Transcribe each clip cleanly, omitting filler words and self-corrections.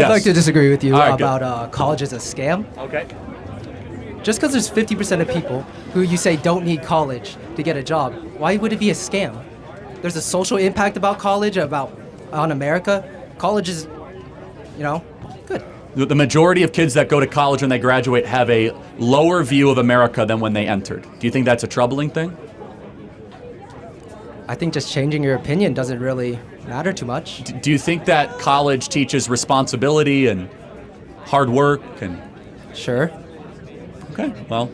I'd like to disagree with you right, about college as a scam. Okay. Just because there's 50% of people who you say don't need college to get a job, why would it be a scam? There's a social impact about college, on America. College is, good. The majority of kids that go to college when they graduate have a lower view of America than when they entered. Do you think that's a troubling thing? I think just changing your opinion doesn't really matter too much. Do you think that college teaches responsibility and hard work and... Sure. Okay, well,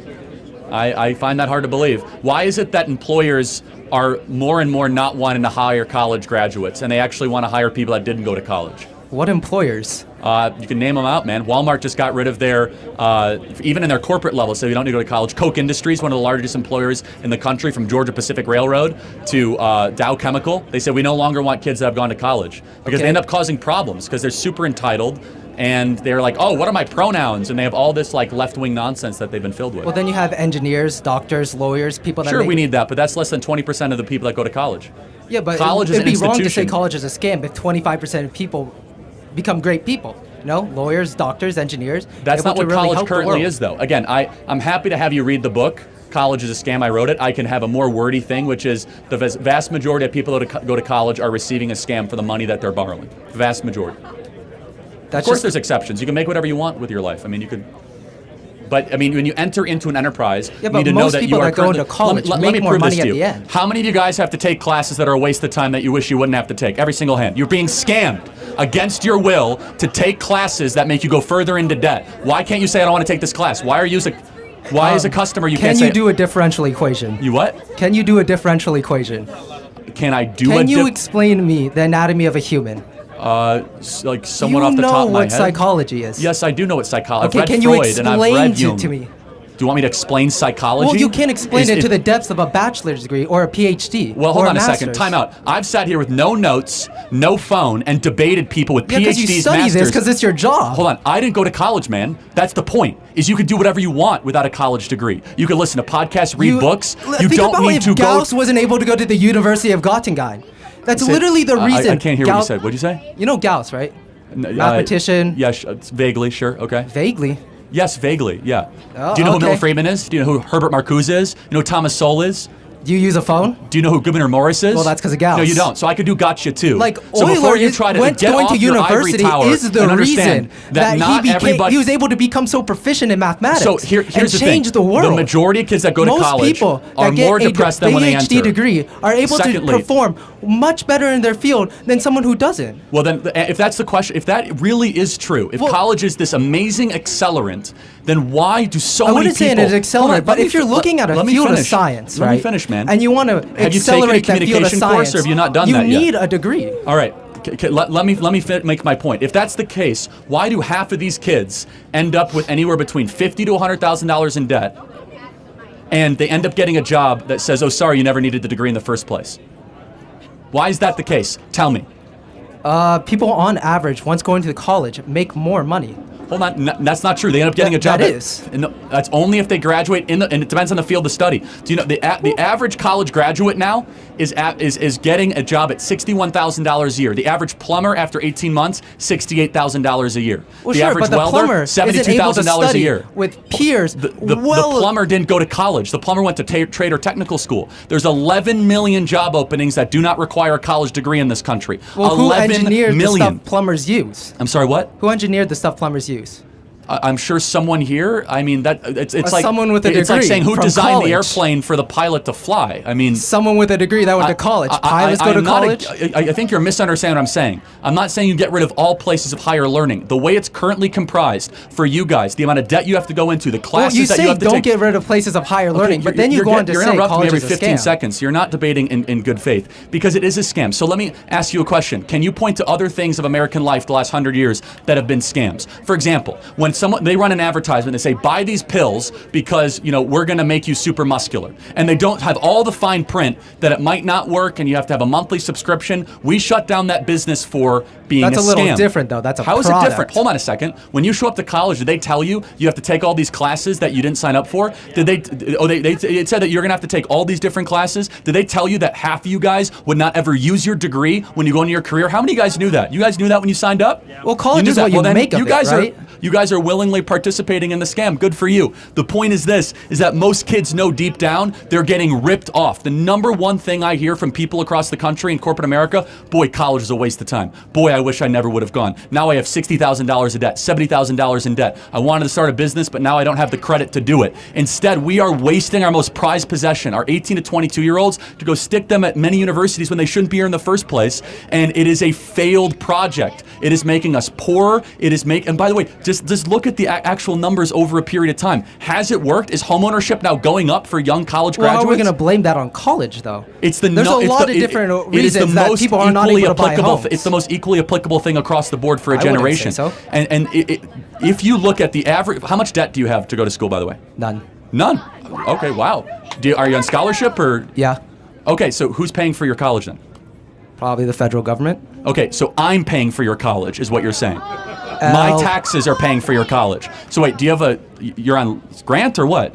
I find that hard to believe. Why is it that employers are more and more not wanting to hire college graduates and they actually want to hire people that didn't go to college? What employers? You can name them out, man. Walmart just got rid of their, even in their corporate level, so you don't need to go to college. Koch Industries, one of the largest employers in the country, from Georgia Pacific Railroad to Dow Chemical. They said we no longer want kids that have gone to college because they end up causing problems because they're super entitled. And they're like, oh, what are my pronouns? And they have all this like left-wing nonsense that they've been filled with. Well, then you have engineers, doctors, lawyers, people that Sure, we need that, but that's less than 20% of the people that go to college. Yeah, but college is an it'd be wrong to say institution. college is a scam if 25% of people become great people. Lawyers, doctors, engineers. That's not what really college currently is, though. Again, I'm happy to have you read the book. College is a scam. I wrote it. I can have a more wordy thing, which is the vast majority of people that go to college are receiving a scam for the money that they're borrowing. The vast majority. Of course there's exceptions. You can make whatever you want with your life. I mean, you could... But, I mean, when you enter into an enterprise, you need to know that you are... Most people that go into college make more money at the end. How many of you guys have to take classes that are a waste of time that you wish you wouldn't have to take? Every single hand. You're being scammed against your will to take classes that make you go further into debt. Why can't you say, I don't want to take this class? Why as a customer you can't say... Can you do a differential equation? You what? Can you do a differential equation? Can you explain to me the anatomy of a human? Like somewhat off the top of my head. You know what psychology is. Yes, I do know what psychology is. Okay, can you explain it to me? Do you want me to explain psychology? Well, you can't explain it to the depths of a bachelor's degree or a PhD. Well, hold on a second. Master's. Time out. I've sat here with no notes, no phone, and debated people with PhDs, because you study masters. this because it's your job. Hold on. I didn't go to college, man. That's the point. Is you could do whatever you want without a college degree. You could listen to podcasts, read books. You don't need to go. Gauss wasn't able to go to the University of Göttingen. That's literally the reason. I can't hear what you said. What'd you say? You know Gauss, right? Mathematician. Yes, vaguely, sure. Okay. Vaguely? Yes, vaguely, yeah. Oh, do you know who Milton Friedman is? Do you know who Herbert Marcuse is? You know who Thomas Sowell is? Do you use a phone? Do you know who Gouverneur Morris is? Well, that's because of Gauss. No, you don't. So I could do gotcha too. Like so Euler going to university is the reason that he was able to become so proficient in mathematics. So here's the thing. The world. The majority of kids that go to college people are more depressed than when they enter. PhD degree are able to perform much better in their field than someone who doesn't. Well, then, if that's the question, if that really is true, if college is this amazing accelerant, then why do so many people... I wouldn't say it's an accelerant, but if you're looking at a field of science, right? Let me finish, man. And you want to accelerate that field of science, course, or have you not done that yet? You need a degree. All right. Let me make my point. If that's the case, why do half of these kids end up with anywhere between $50,000 to $100,000 in debt, and they end up getting a job that says, oh, sorry, you never needed the degree in the first place? Why is that the case? Tell me. People on average, once going to college, make more money. Hold on, that's not true. They end up getting a job. That's only if they graduate and it depends on the field of study. Do you know the average college graduate now is getting a job at $61,000 a year. The average plumber after 18 months, $68,000 a year. Well, the average welder, $72,000 a year. With peers, the plumber didn't go to college. The plumber went to trade or technical school. There's 11 million job openings that do not require a college degree in this country. Well, who engineered the stuff plumbers use? I'm sorry, what? Who engineered the stuff plumbers use? I'm sure someone here. I mean, it's like someone with a degree. It's like saying who designed college. the airplane for the pilot to fly. I mean, someone with a degree that went to college. Pilots go to college. I think you're misunderstanding what I'm saying. I'm not saying you get rid of all places of higher learning. The way it's currently comprised for you guys, the amount of debt you have to go into, the classes that you have to take. Don't get rid of places of higher learning, but then you go on to say college every is a 15 scam. seconds. You're not debating in good faith because it is a scam. So let me ask you a question. Can you point to other things of American life the last 100 years that have been scams? For example, when they run an advertisement. They say, buy these pills because, we're going to make you super muscular. And they don't have all the fine print that it might not work and you have to have a monthly subscription. We shut down that business for being a scam. That's a little different, though. That's a product. How is it different? Hold on a second. When you show up to college, did they tell you have to take all these classes that you didn't sign up for? Did they it said that you're going to have to take all these different classes? Did they tell you that half of you guys would not ever use your degree when you go into your career? How many of you guys knew that? You guys knew that when you signed up? Well, college is what you make of it, right? You guys are willingly participating in the scam. Good for you. The point is that most kids know deep down they're getting ripped off. The number one thing I hear from people across the country in corporate America, boy, college is a waste of time. Boy, I wish I never would have gone. Now I have $60,000 in debt, $70,000 in debt. I wanted to start a business, but now I don't have the credit to do it. Instead, we are wasting our most prized possession, our 18 to 22-year-olds, to go stick them at many universities when they shouldn't be here in the first place. And it is a failed project. It is making us poorer. And by the way, just look at the actual numbers over a period of time. Has it worked? Is homeownership now going up for young college graduates? How are we going to blame that on college, though? There's a lot of different reasons that people are not able to buy homes. It's the most equally applicable thing across the board for a generation. I wouldn't say so. And if you look at the average, how much debt do you have to go to school, by the way? None. None? Okay, wow. Are you on scholarship or? Yeah. Okay, so who's paying for your college then? Probably the federal government. Okay, so I'm paying for your college, is what you're saying. My taxes are paying for your college. So wait, you're on grant or what?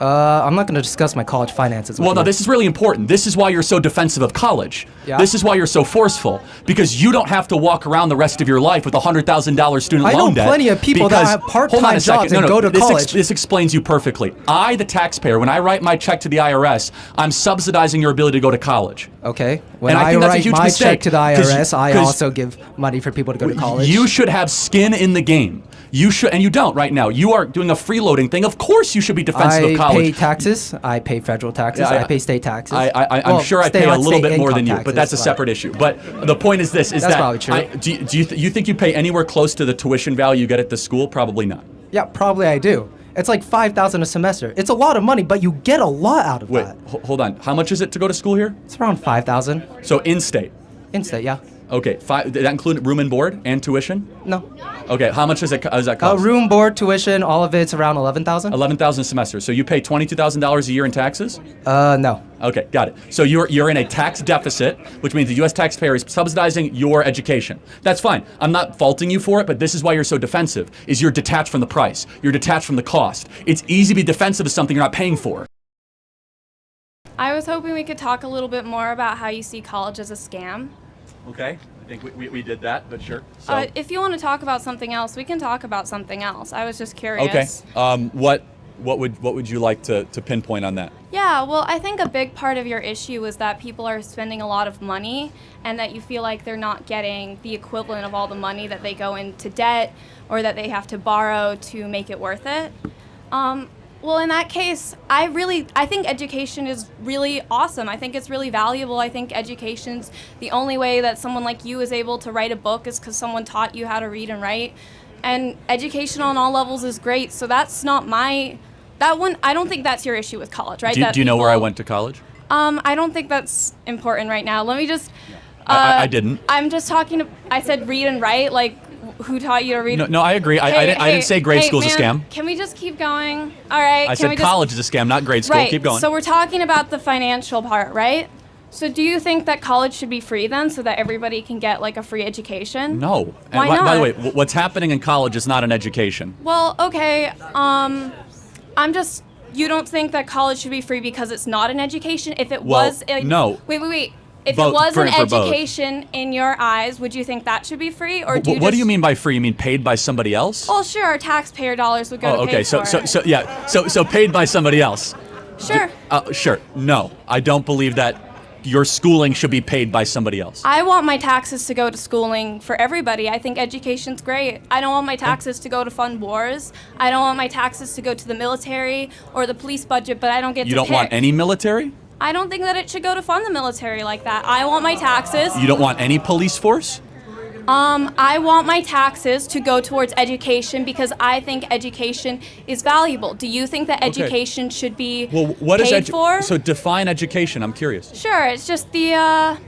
I'm not going to discuss my college finances with Well, no, you. this is really important. This is why you're so defensive of college. Yeah? This is why you're so forceful. Because you don't have to walk around the rest of your life with a $100,000 student loan debt. I know plenty of people that have part-time jobs and go to college. This explains you perfectly. I, the taxpayer, when I write my check to the IRS, I'm subsidizing your ability to go to college. Okay. When I I think that's a write huge my mistake, check to the IRS, I also give money for people to go to college. You should have skin in the game. You should, and you don't right now. You are doing a freeloading thing. Of course you should be defensive of college. I pay taxes. I pay federal taxes. I pay state taxes. I'm sure I pay a little bit more than you, but that's a taxes, separate issue. But the point is this, That's probably true. Do you think you pay anywhere close to the tuition value you get at the school? Probably not. Yeah, probably I do. It's like $5,000 a semester. It's a lot of money, but you get a lot out of that. Wait, hold on. How much is it to go to school here? It's around $5,000. So in-state? In-state, yeah. Okay, did that include room and board and tuition? No. Okay, how much does that cost? Room, board, tuition, all of it's around $11,000. $11,000 a semester. So you pay $22,000 a year in taxes? No. Okay, got it. So you're in a tax deficit, which means the U.S. taxpayer is subsidizing your education. That's fine. I'm not faulting you for it, but this is why you're so defensive, is you're detached from the price. You're detached from the cost. It's easy to be defensive of something you're not paying for. I was hoping we could talk a little bit more about how you see college as a scam. Okay, I think we did that, but sure. So. If you want to talk about something else, we can talk about something else. I was just curious. Okay. What would you like to pinpoint on that? Yeah, well, I think a big part of your issue is that people are spending a lot of money and that you feel like they're not getting the equivalent of all the money that they go into debt or that they have to borrow to make it worth it. Well, in that case, I think education is really awesome. I think it's really valuable. I think education's the only way that someone like you is able to write a book is because someone taught you how to read and write. And education on all levels is great. So that's not I don't think that's your issue with college, right? Do you know where I went to college? I don't think that's important right now. Let me just... I didn't. I'm just I said read and write, like... Who taught you to read? No, I agree. I didn't say grade school's a scam. Can we just keep going? All right. I said college is a scam, not grade school. Right. Keep going. So we're talking about the financial part, right? So do you think that college should be free then, so that everybody can get like a free education? No. Why not? By the way, what's happening in college is not an education. Well, okay. You don't think that college should be free because it's not an education? If it was... No. Wait. If it was an education in your eyes, would you think that should be free, or do you? What do you mean by free? You mean paid by somebody else? Well, sure, our taxpayer dollars would go to pay for it. So paid by somebody else. Sure. Sure. No, I don't believe that your schooling should be paid by somebody else. I want my taxes to go to schooling for everybody. I think education's great. I don't want my taxes to go to fund wars. I don't want my taxes to go to the military or the police budget, but I don't get to pick. You don't want any military? I don't think that it should go to fund the military like that. I want my taxes. You don't want any police force? I want my taxes to go towards education because I think education is valuable. Do you think that education should be paid for? So define education. I'm curious. Sure, it's just the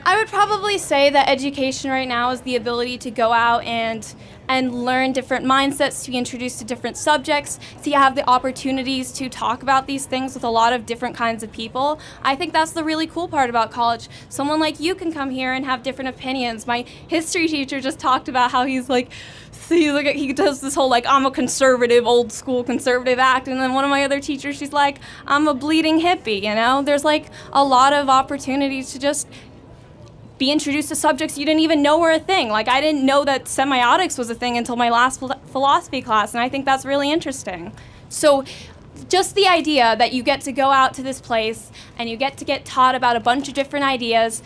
I would probably say that education right now is the ability to go out and learn different mindsets, to be introduced to different subjects, to have the opportunities to talk about these things with a lot of different kinds of people. I think that's the really cool part about college. Someone like you can come here and have different opinions. My history teacher just talked about how he does this whole like, I'm a conservative, old school conservative act, and then one of my other teachers, she's like, I'm a bleeding hippie, you know? There's like a lot of opportunities to just be introduced to subjects you didn't even know were a thing. Like, I didn't know that semiotics was a thing until my last philosophy class, and I think that's really interesting. So just the idea that you get to go out to this place and you get to get taught about a bunch of different ideas,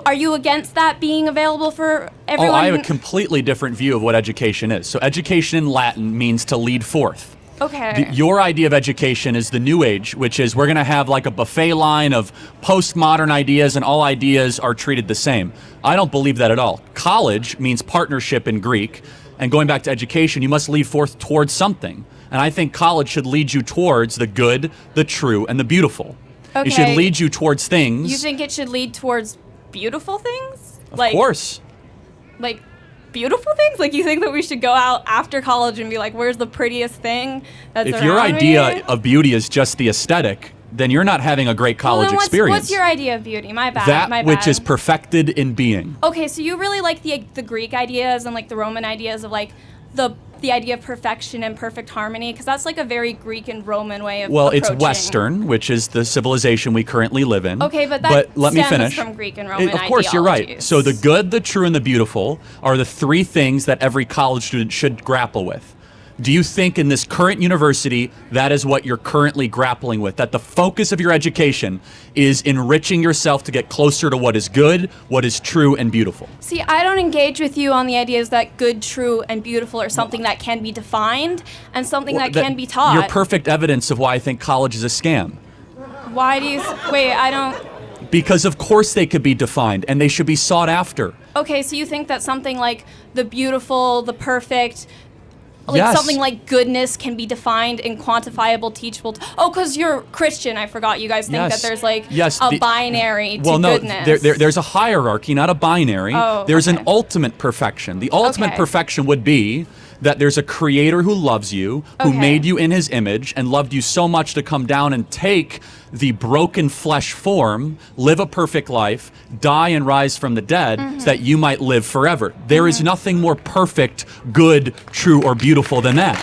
are you against that being available for everyone? Oh, I have a completely different view of what education is. So education in Latin means to lead forth. Okay. Your idea of education is the new age, which is we're going to have like a buffet line of postmodern ideas and all ideas are treated the same. I don't believe that at all. College means partnership in Greek, and going back to education, you must lead forth towards something. And I think college should lead you towards the good, the true, and the beautiful. Okay. It should lead you towards things. You think it should lead towards beautiful things? Of course. Like beautiful things? Like, you think that we should go out after college and be like, where's the prettiest thing that's If around your idea me? of beauty is just the aesthetic, then you're not having a great college experience. What's your idea of beauty? My bad. That my which bad. is perfected in being. Okay, so you really like the Greek ideas and like the Roman ideas of like the idea of perfection and perfect harmony, because that's like a very Greek and Roman way of approaching. It's Western, which is the civilization we currently live in. Okay, but that let me stems finish. from Greek and Roman Of course, you're right. ideologies. So the good, the true, and the beautiful are the three things that every college student should grapple with. Do you think in this current university that is what you're currently grappling with? That the focus of your education is enriching yourself to get closer to what is good, what is true, and beautiful? See, I don't engage with you on the ideas that good, true, and beautiful are something that can be defined and something that can be taught. You're perfect evidence of why I think college is a scam. Why do you... Wait, I don't... Because of course they could be defined and they should be sought after. Okay, so you think that something like the beautiful, the perfect... Like Yes. something like goodness can be defined in quantifiable, teachable... because you're Christian, I forgot. You guys think Yes. that there's like Yes, a binary to well, no, goodness. there's a hierarchy, not a binary. Oh, there's okay. an ultimate perfection. The ultimate Okay. perfection would be that there's a creator who loves you, who Okay. made you in his image and loved you so much to come down and take the broken flesh form, live a perfect life, die and rise from the dead so that you might live forever. There is nothing more perfect, good, true, or beautiful than that.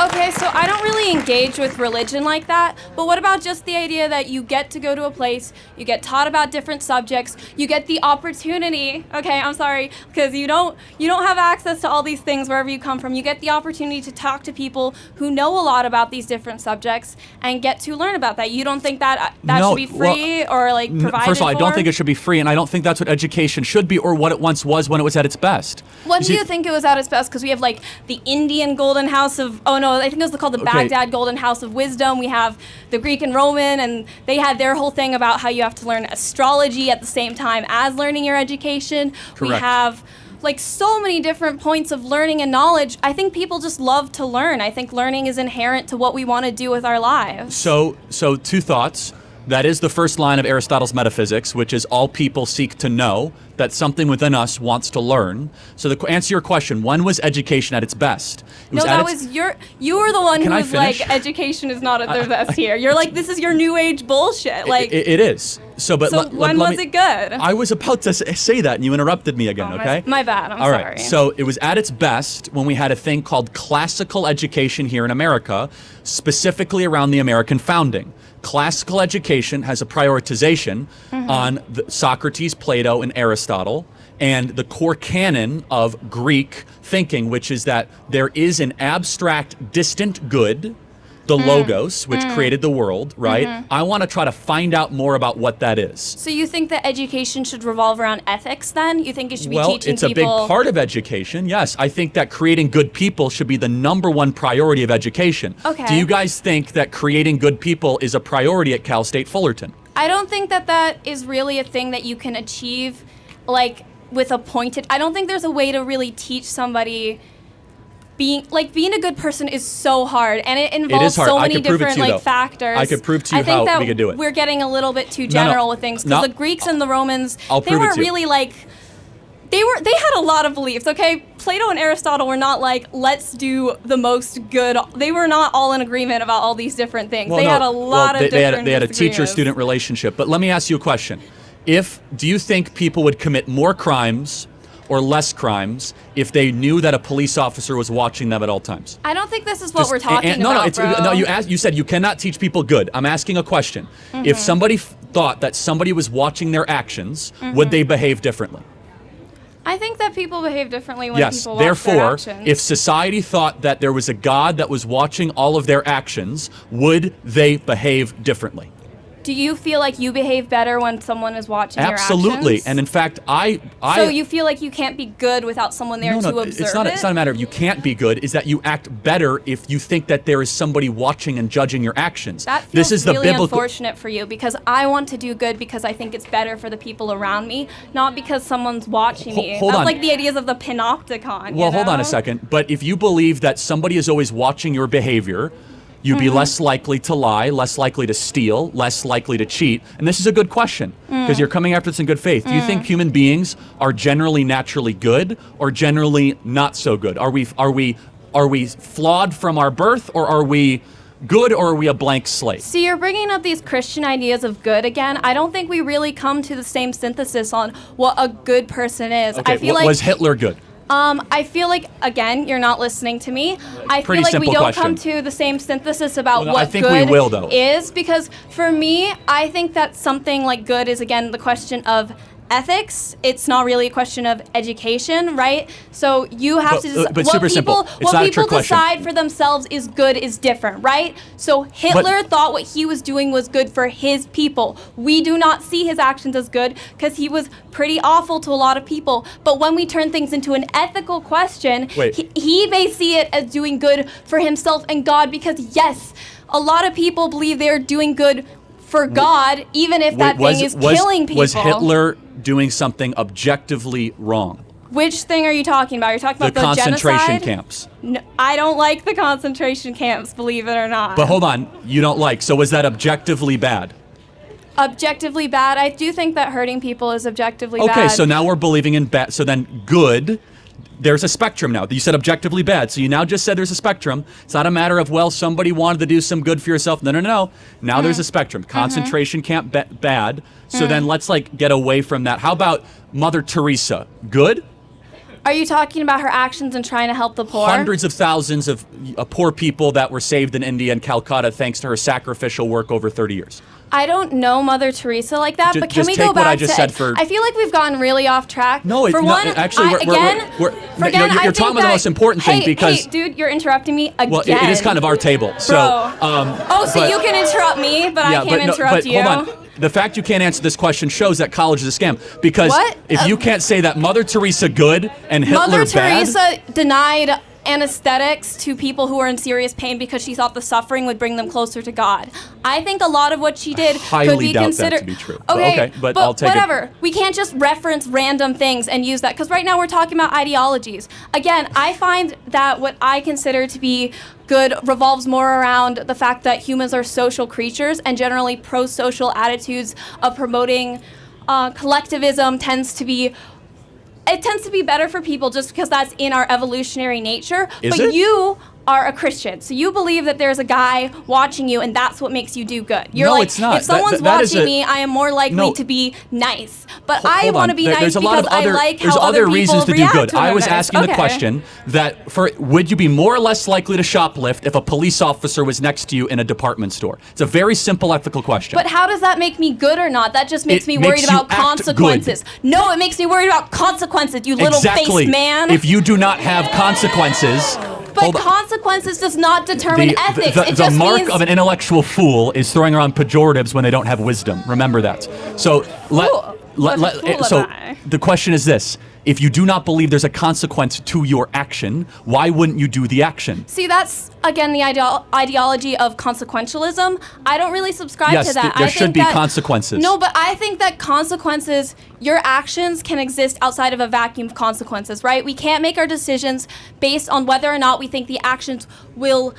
Okay, so I don't really engage with religion like that, but what about just the idea that you get to go to a place, you get taught about different subjects, you get the opportunity, okay, I'm sorry, because you don't have access to all these things wherever you come from. You get the opportunity to talk to people who know a lot about these different subjects and get to learn about that. You don't think that No, should be free or like provided First of all, I don't for? think it should be free, and I don't think that's what education should be or what it once was when it was at its best. When do see- you think it was at its best? Because we have like the Indian Golden House of, I think it was called the Okay. Baghdad Golden House of Wisdom. We have the Greek and Roman, and they had their whole thing about how you have to learn astrology at the same time as learning your education. We Correct. have like so many different points of learning and knowledge. I think people just love to learn. I think learning is inherent to what we want to do with our lives. So two thoughts. That is the first line of Aristotle's metaphysics, which is all people seek to know, that something within us wants to learn. So to answer your question, when was education at its best? It No, at that its- was you were the one Can I who's like, finish? education is not at their best here. You're like, this is your new age bullshit. Like, It is. So, but so let when me- was it good? I was about to say that, and you interrupted me again. Oh, Okay. my bad. I'm All sorry. right. So it was at its best when we had a thing called classical education here in America, specifically around the American founding. Classical education has a prioritization on Socrates, Plato, and Aristotle, and the core canon of Greek thinking, which is that there is an abstract, distant good, the logos, which created the world, right? I want to try to find out more about what that is. So you think that education should revolve around ethics then? You think it should be Well, teaching it's a people... big part of education, yes. I think that creating good people should be the #1 priority of education. Okay. Do you guys think that creating good people is a priority at Cal State Fullerton? I don't think that that is really a thing that you can achieve, like, with a pointed... I don't think there's a way to really teach somebody being a good person is so hard, and it involves hard. so I many could prove it different to you, though. factors. I could prove to you I think how that we could do it. We're getting a little bit too general with things, because the Greeks and the Romans, I'll they prove it were to you. really like, they had a lot of beliefs. Okay, Plato and Aristotle were not like, let's do the most good. They were not all in agreement about all these different things. They had a lot of different they had a disagreements. teacher-student relationship. But let me ask you a question: do you think people would commit more crimes or less crimes if they knew that a police officer was watching them at all times? I don't think this is what we're talking about, No, you said you cannot teach people good. I'm asking a question. If somebody thought that somebody was watching their actions, would they behave differently? I think that people behave differently when Yes, people watch their therefore, actions. if society thought that there was a God that was watching all of their actions, would they behave differently? Do you feel like you behave better when someone is watching your actions? Absolutely. And in fact, So you feel like you can't be good without someone there to observe it's not a matter of you can't be good, is that you act better if you think that there is somebody watching and judging your actions. That feels this is really the biblical unfortunate for you, because I want to do good because I think it's better for the people around me, not because someone's watching me. Hold That's on. like the ideas of the panopticon. Well, hold on a second. But if you believe that somebody is always watching your behavior, you'd be less likely to lie, less likely to steal, less likely to cheat. And this is a good question, because you're coming after this in good faith. Do you think human beings are generally naturally good or generally not so good? Are we flawed from our birth, or are we good, or are we a blank slate? See, you're bringing up these Christian ideas of good again. I don't think we really come to the same synthesis on what a good person is. Okay, I feel like was Hitler good? I feel like, again, you're not listening to me. I Pretty feel like we simple don't question. come to the same synthesis about Well, what I think good we will, though. is, because for me, I think that something like good is, again, the question of ethics. It's not really a question of education, right? So you have to decide but super simple. It's not a trick question. decide for themselves is good is different, right? So Hitler thought what he was doing was good for his people. We do not see his actions as good because he was pretty awful to a lot of people. But when we turn things into an ethical question, he may see it as doing good for himself and God, because yes, a lot of people believe they're doing good for God, even if that thing is killing people. Was Hitler doing something objectively wrong? Which thing are you talking about? You're talking about the concentration genocide? camps. No, I don't like the concentration camps, believe it or not. But hold on, you don't like. So was that objectively bad? Objectively bad? I do think that hurting people is objectively bad. Okay, so now we're believing in bad. So then good. There's a spectrum now. You said objectively bad. So you now just said there's a spectrum. It's not a matter of, well, somebody wanted to do some good for yourself. No. Now there's a spectrum. Concentration camp, bad. So then let's get away from that. How about Mother Teresa? Good? Are you talking about her actions in trying to help the poor? Hundreds of thousands of poor people that were saved in India and Calcutta thanks to her sacrificial work over 30 years. I don't know Mother Teresa like that, but can we go back to it? I feel like we've gotten really off track. No, you're talking about the most important thing, because... Hey, dude, you're interrupting me again. Well, it is kind of our table. So, so you can interrupt me, but I can't interrupt you? Hold on. The fact you can't answer this question shows that college is a scam. Because if you can't say that Mother Teresa good and Hitler Mother bad... Teresa denied anesthetics to people who were in serious pain because she thought the suffering would bring them closer to God. I think a lot of what she did could be considered. That to be true. Okay, but I'll take whatever. We can't just reference random things and use that, because right now we're talking about ideologies. Again, I find that what I consider to be good revolves more around the fact that humans are social creatures, and generally pro-social attitudes of promoting collectivism tends to be better for people just because that's in our evolutionary nature. You are a Christian, so you believe that there's a guy watching you, and that's what makes you do good. You're no, like, it's not. If someone's watching me, I am more likely to be nice. But I want to be nice because I like how other reasons people to do react good. to I was others. asking the question that would you be more or less likely to shoplift if a police officer was next to you in a department store? It's a very simple ethical question. But how does that make me good or not? That just makes me worried about consequences. No, it makes me worried about consequences, you little faced man. If you do not have consequences... But consequences does not determine ethics. The mark of an intellectual fool is throwing around pejoratives when they don't have wisdom. Remember that. So the question is this: if you do not believe there's a consequence to your action, why wouldn't you do the action? See, that's, again, the ideology of consequentialism. I don't really subscribe to that. There should be consequences. No, but I think that consequences, your actions can exist outside of a vacuum of consequences, right? We can't make our decisions based on whether or not we think the actions will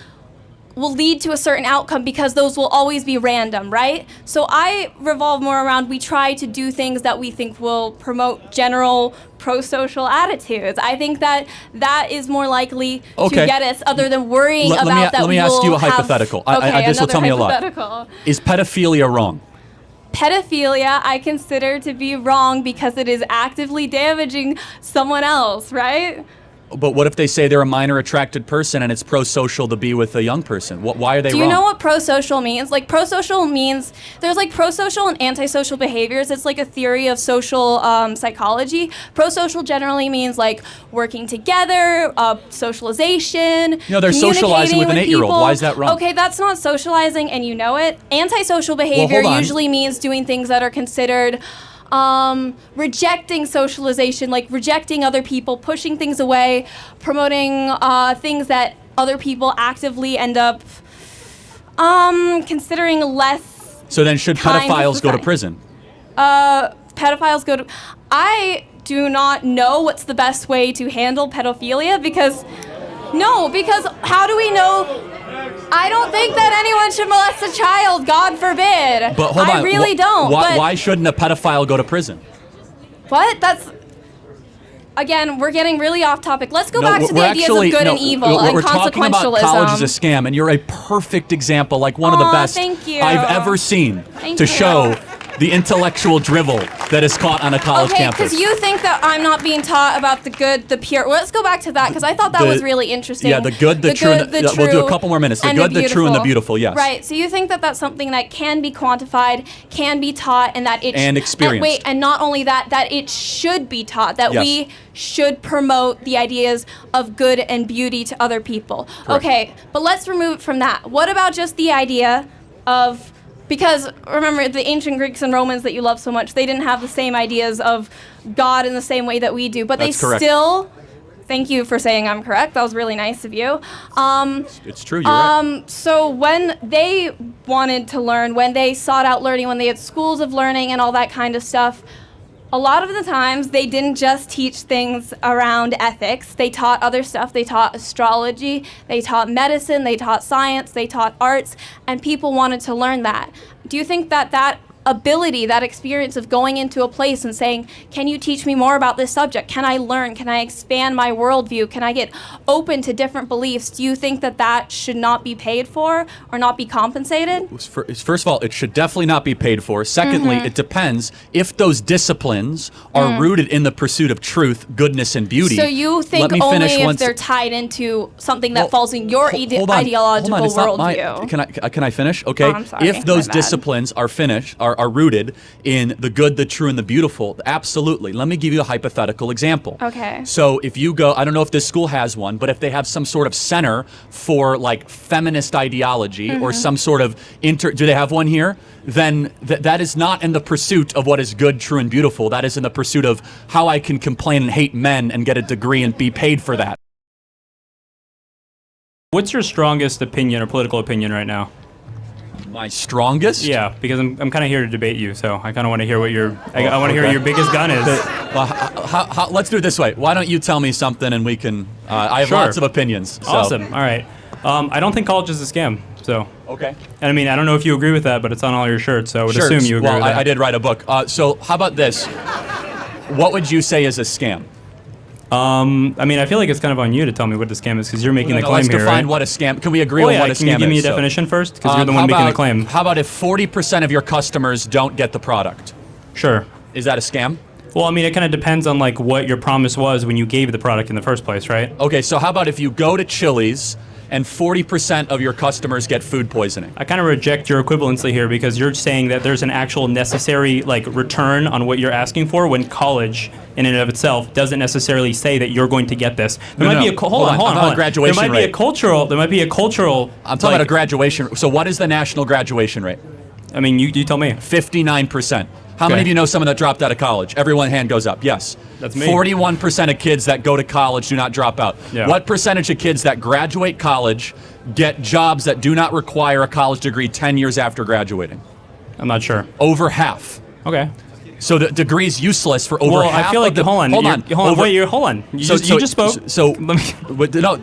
lead to a certain outcome, because those will always be random, right? So I revolve more around, we try to do things that we think will promote general pro-social attitudes. I think that is more likely to get us, other than worrying about that. Let me ask you a hypothetical. This will tell me a lot. Is pedophilia wrong? Pedophilia I consider to be wrong because it is actively damaging someone else, right? But what if they say they're a minor attracted person and it's pro-social to be with a young person? Why are they wrong? Do you know what pro-social means? Like, pro-social means, there's like pro-social and antisocial behaviors. It's like a theory of social psychology. Pro-social generally means like working together, socialization, they're socializing with an 8-year-old. Why is that wrong? Okay, that's not socializing, and you know it. Antisocial behavior usually means doing things that are considered rejecting socialization, like rejecting other people, pushing things away, promoting things that other people actively end up considering less. So then should pedophiles go to prison? Pedophiles go to... I do not know what's the best way to handle pedophilia, because how do we know... I don't think that anyone should molest a child, God forbid. But hold on. I really don't. Why shouldn't a pedophile go to prison? What? Again, we're getting really off topic. Let's go back to the ideas of good and evil and we're consequentialism. Talking about college as a scam, and you're a perfect example, like one of the best I've ever seen to show the intellectual drivel that is caught on a college campus. Okay, because you think that I'm not being taught about the good, the pure. Well, let's go back to that, because I thought that was really interesting. Yeah, the good, the true. We'll do a couple more minutes. The good, the true, and the beautiful, yes. Right, so you think that that's something that can be quantified, can be taught, and that it... And experienced. And not only that, that it should be taught, that we should promote the ideas of good and beauty to other people. Correct. Okay, but let's remove it from that. What about just the idea of... Because remember, the ancient Greeks and Romans that you love so much, they didn't have the same ideas of God in the same way that we do. But That's they correct. still... Thank you for saying I'm correct. That was really nice of you. It's true, you're right. So when they wanted to learn, when they sought out learning, when they had schools of learning and all that kind of stuff, a lot of the times they didn't just teach things around ethics. They taught other stuff. They taught astrology, they taught medicine, they taught science, they taught arts, and people wanted to learn that. Do you think that that ability, that experience of going into a place and saying, can you teach me more about this subject? Can I learn? Can I expand my worldview? Can I get open to different beliefs? Do you think that that should not be paid for or not be compensated? First of all, it should definitely not be paid for. Secondly, it depends if those disciplines are rooted in the pursuit of truth, goodness, and beauty. So you think only if they're tied into something that falls in your ideological worldview? Can I finish? Okay. Oh, I'm sorry. If those disciplines are rooted in the good, the true, and the beautiful, absolutely. Let me give you a hypothetical example. Okay. So if you go, I don't know if this school has one, but if they have some sort of center for like feminist ideology or some sort of do they have one here? Then that is not in the pursuit of what is good, true, and beautiful. That is in the pursuit of how I can complain and hate men and get a degree and be paid for that. What's your strongest opinion or political opinion right now? My strongest? Yeah, because I'm kind of here to debate you, so I kind of want to hear what I want to hear what your biggest gun is. Let's do it this way. Why don't you tell me something and we can... I have lots of opinions. So. Awesome. All right. I don't think college is a scam, so... Okay. And I mean, I don't know if you agree with that, but it's on all your shirts, so I would assume you agree with that. I did write a book. So how about this? What would you say is a scam? I mean, I feel like it's kind of on you to tell me what the scam is, because you're making the claim let's here, define right? what a scam... Can we agree on what a scam is? Can you give me a definition first? Because you're the one making the claim. How about if 40% of your customers don't get the product? Sure. Is that a scam? Well, I mean, it kind of depends on like what your promise was when you gave the product in the first place, right? Okay, so how about if you go to Chili's and 40% of your customers get food poisoning? I kind of reject your equivalency here, because you're saying that there's an actual necessary like return on what you're asking for, when college in and of itself doesn't necessarily say that you're going to get this. There might be a hold on. Graduation there might rate. be a cultural I'm talking about a graduation. So what is the national graduation rate? I mean, you tell me. 59%. How many of you know someone that dropped out of college? Everyone hand goes up. Yes. That's me. 41% of kids that go to college do not drop out. Yeah. What percentage of kids that graduate college get jobs that do not require a college degree 10 years after graduating? I'm not sure. Over half. Okay. So the degree's useless for over half. I feel like of the, hold on. You just spoke. So Let me no,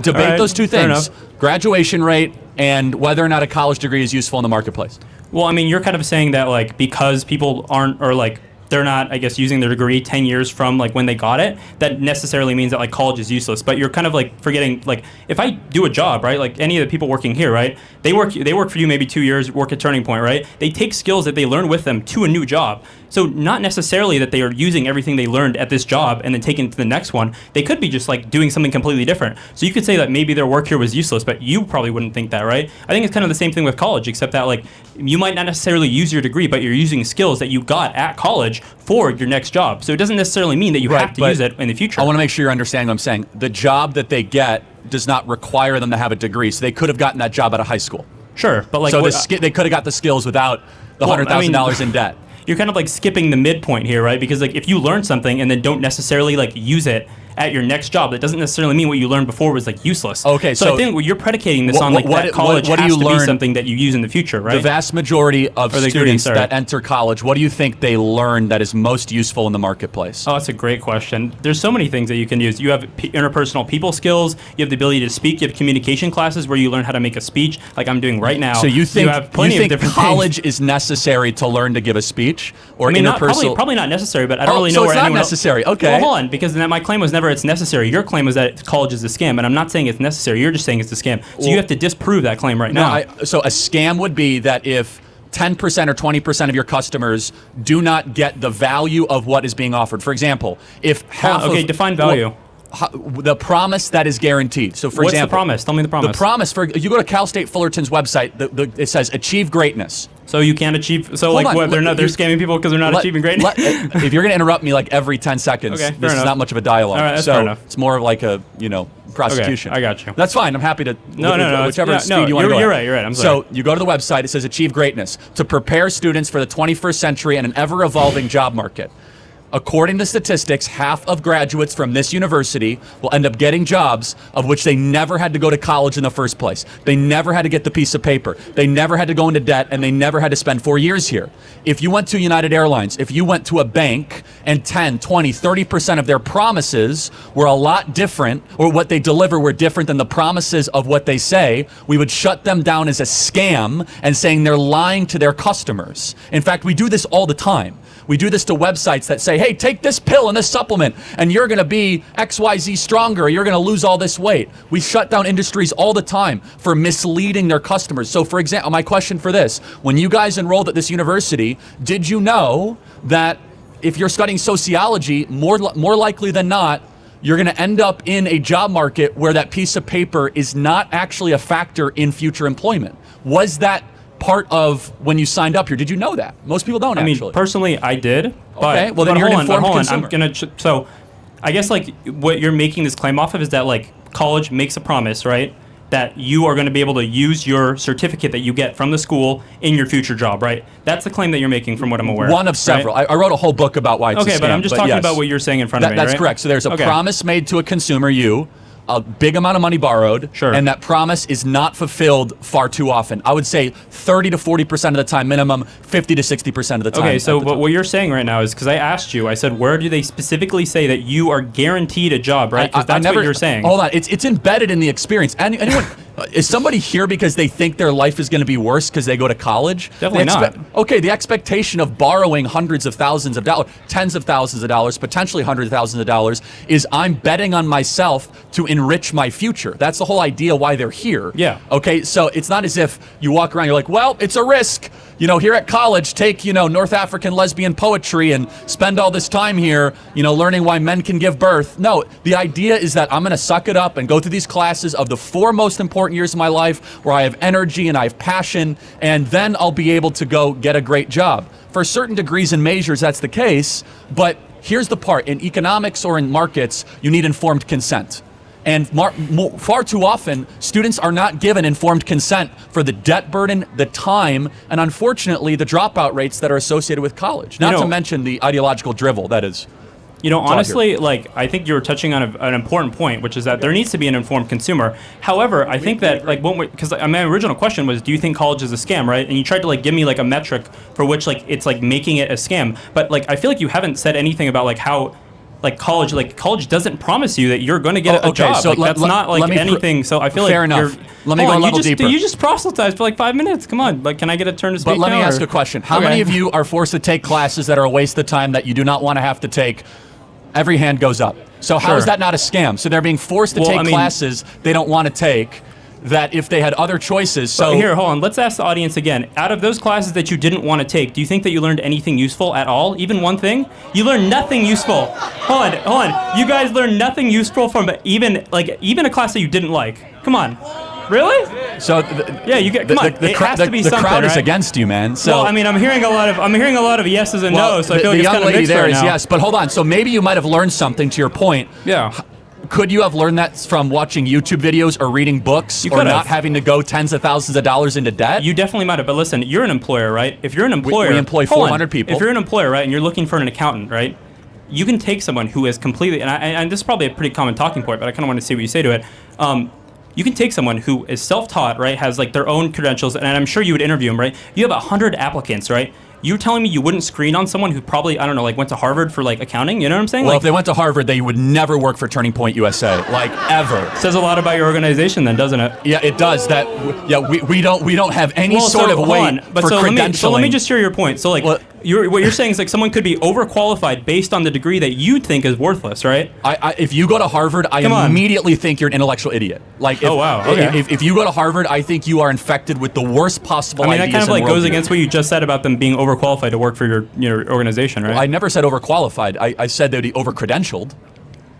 debate right, those two fair things: enough. graduation rate and whether or not a college degree is useful in the marketplace. Well, I mean, you're kind of saying that like because people aren't or like they're not, I guess, using their degree 10 years from like when they got it, that necessarily means that like college is useless. But you're kind of like forgetting, like if I do a job, right, like any of the people working here, right, they work for you maybe 2 years, work at Turning Point, right? They take skills that they learn with them to a new job. So not necessarily that they are using everything they learned at this job and then taking it to the next one. They could be just like doing something completely different. So you could say that maybe their work here was useless, but you probably wouldn't think that, right? I think it's kind of the same thing with college, except that like you might not necessarily use your degree, but you're using skills that you got at college for your next job. So it doesn't necessarily mean that you have to use it in the future. I want to make sure you're understanding what I'm saying. The job that they get does not require them to have a degree, so they could have gotten that job out of high school. Sure, but like so they could have got the skills without the $100,000 in debt. You're kind of like skipping the midpoint here, right? Because like if you learn something and then don't necessarily like use it at your next job, that doesn't necessarily mean what you learned before was like useless. Okay, so I think you're predicating this on like that college has to be something that you use in the future, right? The vast majority of students that enter college, what do you think they learn that is most useful in the marketplace? Oh, that's a great question. There's so many things that you can use. You have interpersonal people skills. You have the ability to speak. You have communication classes where you learn how to make a speech, like I'm doing right now. So you think different college things. is necessary to learn to give a speech, or I mean, interpersonal? Probably not necessary, but I don't really know so where it's not anyone necessary. Okay. Well, hold on, because my claim was never it's necessary. Your claim was that college is a scam, and I'm not saying it's necessary. You're just saying it's a scam. So you have to disprove that claim right now. So a scam would be that if 10% or 20% of your customers do not get the value of what is being offered. For example, if half define value. The promise that is guaranteed. So for example, what's the promise? Tell me the promise. The promise you go to Cal State Fullerton's website, it says achieve greatness. So you can't achieve. So hold like what? They're scamming people because they're not achieving greatness. If you're going to interrupt me like every 10 seconds, this is not much of a dialogue. All right, that's fair enough. It's more of like a prosecution. Okay, I got you. That's fine. I'm happy to. No. Whichever speed you want to go. You're right. I'm sorry. So you go to the website. It says achieve greatness to prepare students for the 21st century and an ever-evolving job market. According to statistics, half of graduates from this university will end up getting jobs of which they never had to go to college in the first place. They never had to get the piece of paper. They never had to go into debt, and they never had to spend 4 years here. If you went to United Airlines, if you went to a bank, and 10, 20, 30% of their promises were a lot different, or what they deliver were different than the promises of what they say, we would shut them down as a scam and saying they're lying to their customers. In fact, we do this all the time. We do this to websites that say, hey, take this pill and this supplement, and you're going to be XYZ stronger, or you're going to lose all this weight. We shut down industries all the time for misleading their customers. So, for example, my question for this, when you guys enrolled at this university, did you know that if you're studying sociology, more likely than not, you're going to end up in a job market where that piece of paper is not actually a factor in future employment? Was that part of when you signed up here? Did you know that? Most people don't actually. I mean, personally, I did. Okay, well then you're an informed consumer. I'm gonna. So, I guess like what you're making this claim off of is that like college makes a promise, right? That you are going to be able to use your certificate that you get from the school in your future job, right? That's the claim that you're making, from what I'm aware. One of several. Right? I wrote a whole book about why it's a scam. Okay, but I'm just talking about what you're saying in front of me. That's right? correct. So there's a promise made to a consumer, a big amount of money borrowed, and that promise is not fulfilled far too often. I would say 30 to 40% of the time minimum, 50 to 60% of the time. Okay, so but what you're saying right now is, because I asked you, I said, where do they specifically say that you are guaranteed a job, right? Because that's what you're saying. Hold on, it's embedded in the experience. Anyone, is somebody here because they think their life is going to be worse because they go to college? Definitely not. Okay, the expectation of borrowing hundreds of thousands of dollars, tens of thousands of dollars, potentially hundreds of thousands of dollars, is I'm betting on myself to enrich my future. That's the whole idea why they're here. Yeah. Okay, so it's not as if you walk around, you're like, well, it's a risk. Here at college, take, North African lesbian poetry and spend all this time here, learning why men can give birth. No, the idea is that I'm going to suck it up and go through these classes of the 4 most important years of my life where I have energy and I have passion, and then I'll be able to go get a great job. For certain degrees and measures, that's the case, but here's the part. In economics or in markets, you need informed consent. And far too often, students are not given informed consent for the debt burden, the time, and unfortunately, the dropout rates that are associated with college. Not to mention the ideological drivel that is. Honestly, like, I think you were touching on an important point, which is that there needs to be an informed consumer. However, I think that, like, because my original question was, do you think college is a scam, right? And you tried to, like, give me, like, a metric for which, like, it's, like, making it a scam. But, like, I feel like you haven't said anything about, like, how, like, college doesn't promise you that you're going to get a job. So like, that's not, like, anything. So I feel fair like enough. Let me go a level deeper. You just proselytized for, like, 5 minutes. Come on. Like, can I get a turn to speak But let me now, ask a question. How many of you are forced to take classes that are a waste of time that you do not want to have to take? Every hand goes up. So how is that not a scam? So they're being forced to take classes they don't want to take, that if they had other choices. So here, hold on. Let's ask the audience again. Out of those classes that you didn't want to take, do you think that you learned anything useful at all? Even one thing? You learned nothing useful. Hold on. You guys learned nothing useful from even a class that you didn't like. Come on. Really? So you get. Come on. It has to be the something, crowd is right? against you, man. So well, I mean, I'm hearing a lot of yeses and nos. So I feel like the it's young kind of lady mixed there right is now. yes, but hold on. So maybe you might have learned something. To your point. Yeah. Could you have learned that from watching YouTube videos or reading books or not having to go tens of thousands of dollars into debt? You definitely might have. But listen, you're an employer, right? If you're an employer, we employ 400 people. If you're an employer, right, and you're looking for an accountant, right, you can take someone who is completely, and this is probably a pretty common talking point, but I kind of want to see what you say to it. You can take someone who is self-taught, right, has like their own credentials, and I'm sure you would interview them, right? You have 100 applicants, right? You're telling me you wouldn't screen on someone who probably, I don't know, like went to Harvard for like accounting? You know what I'm saying? Well, like, if they went to Harvard, they would never work for Turning Point USA, like ever. Says a lot about your organization, then, doesn't it? Yeah, it does. We don't have any sort of weight for credentialing. So let me just hear your point. So like, what you're saying is like someone could be overqualified based on the degree that you think is worthless, right? If you go to Harvard, I immediately think you're an intellectual idiot. Like, if you go to Harvard, I think you are infected with the worst possible ideas. That kind of like goes against what you just said about them being overqualified to work for your organization, right? Well, I never said overqualified. I said they'd be overcredentialed.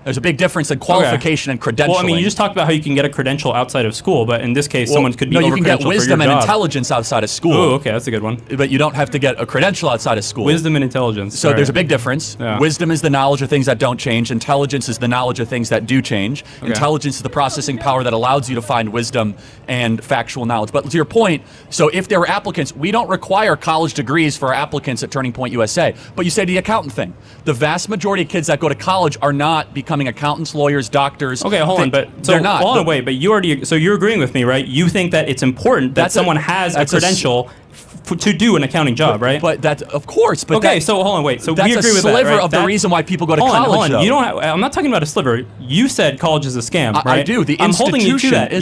There's a big difference in qualification and credentialing. Well, I mean, you just talked about how you can get a credential outside of school, but in this case, someone could be overcredentialed for your job. No, you can get wisdom and intelligence outside of school. Oh, okay, that's a good one. But you don't have to get a credential outside of school. Wisdom and intelligence. So there's a big difference. Yeah. Wisdom is the knowledge of things that don't change. Intelligence is the knowledge of things that do change. Okay. Intelligence is the processing power that allows you to find wisdom and factual knowledge. But to your point, so if there were applicants, we don't require college degrees for our applicants at Turning Point USA. But you say the accountant thing. The vast majority of kids that go to college are not becoming accountants, lawyers, doctors. Okay, hold on, but so they're not. Hold on, wait, but you're agreeing with me, right? You think that it's important that someone has a credential to do an accounting job, right? But that, of course. But okay, so hold on, wait. So that's we agree with that, right? That's a sliver of the reason why people go to college. Hold on. Though. You don't. I'm not talking about a sliver. You said college is a scam, right? I do. The I'm holding you to that.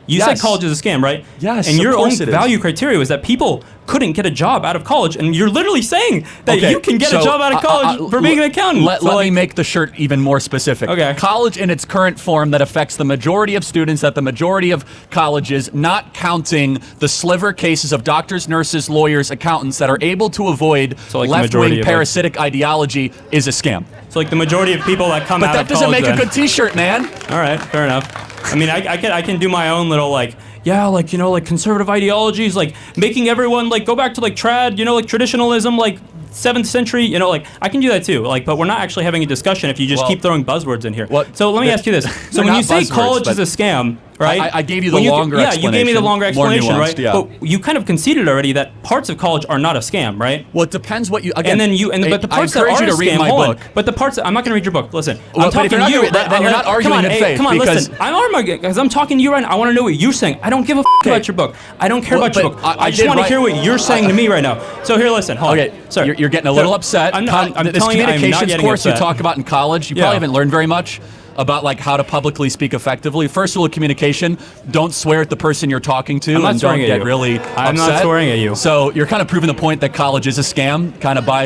You said college is a scam, right? Yes. And your own value criteria was that people couldn't get a job out of college, and you're literally saying that you can get a job out of college for being an accountant. Let me make the shirt even more specific. Okay. College in its current form that affects the majority of students at the majority of colleges, not counting the sliver cases of doctors, nurses, lawyers, accountants that are able to avoid left-wing parasitic ideology, is a scam. So like the majority of people that come out of college. But that doesn't make a good T-shirt, man. All right, fair enough. I mean, I can do my own little like conservative ideologies, like making everyone like go back to like like traditionalism, like 7th century, like I can do that too. Like, but we're not actually having a discussion if you just keep throwing buzzwords in here. So let me ask you this: so when you say college is a scam, right? I gave you the longer explanation. Yeah, you gave me the longer explanation, nuanced, right? Yeah. But you kind of conceded already that parts of college are not a scam, right? Well, it depends what you. Again, but the parts that are a scam, but the parts I'm not going to read your book. Listen, I'm talking to you. Then you're not arguing in faith. Come on, listen. I'm arguing because I'm talking to you right now. I want to know what you're saying. I don't give a about your book. I don't care about your book. I just want to hear what you're saying to me right now. So here, listen. Hold on. Okay, sir, you're getting a little upset. I'm this telling you, I'm not communications getting course upset. you talk about in college, you probably haven't learned very much about like how to publicly speak effectively. First rule of communication: don't swear at the person you're talking to, and don't get really upset. I'm not swearing at you. So you're kind of proving the point that college is a scam, kind of by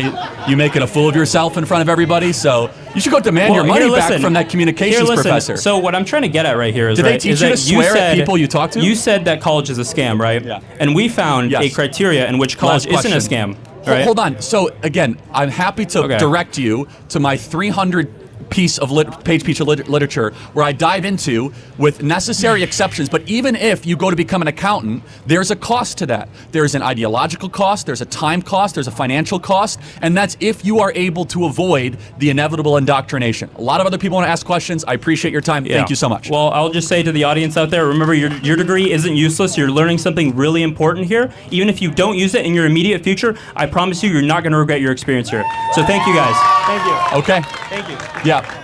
you making a fool of yourself in front of everybody. So you should go demand your money back from that communications professor. So what I'm trying to get at right here is did they teach you to swear at people you talk to? You said that college is a scam, right? Yeah. And we found a criteria in which college isn't a scam. Right? Hold on. So again, I'm happy to direct you to my 300 piece of literature where I dive into, with necessary exceptions, but even if you go to become an accountant, there's a cost to that. There's an ideological cost, there's a time cost, there's a financial cost, and that's if you are able to avoid the inevitable indoctrination. A lot of other people want to ask questions. I appreciate your time. Thank you so much. Well, I'll just say to the audience out there, remember, your degree isn't useless. You're learning something really important here. Even if you don't use it in your immediate future, I promise you, you're not going to regret your experience here. So thank you, guys. Thank you. Okay. Thank you. Yeah.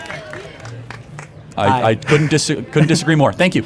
I couldn't disagree more. Thank you.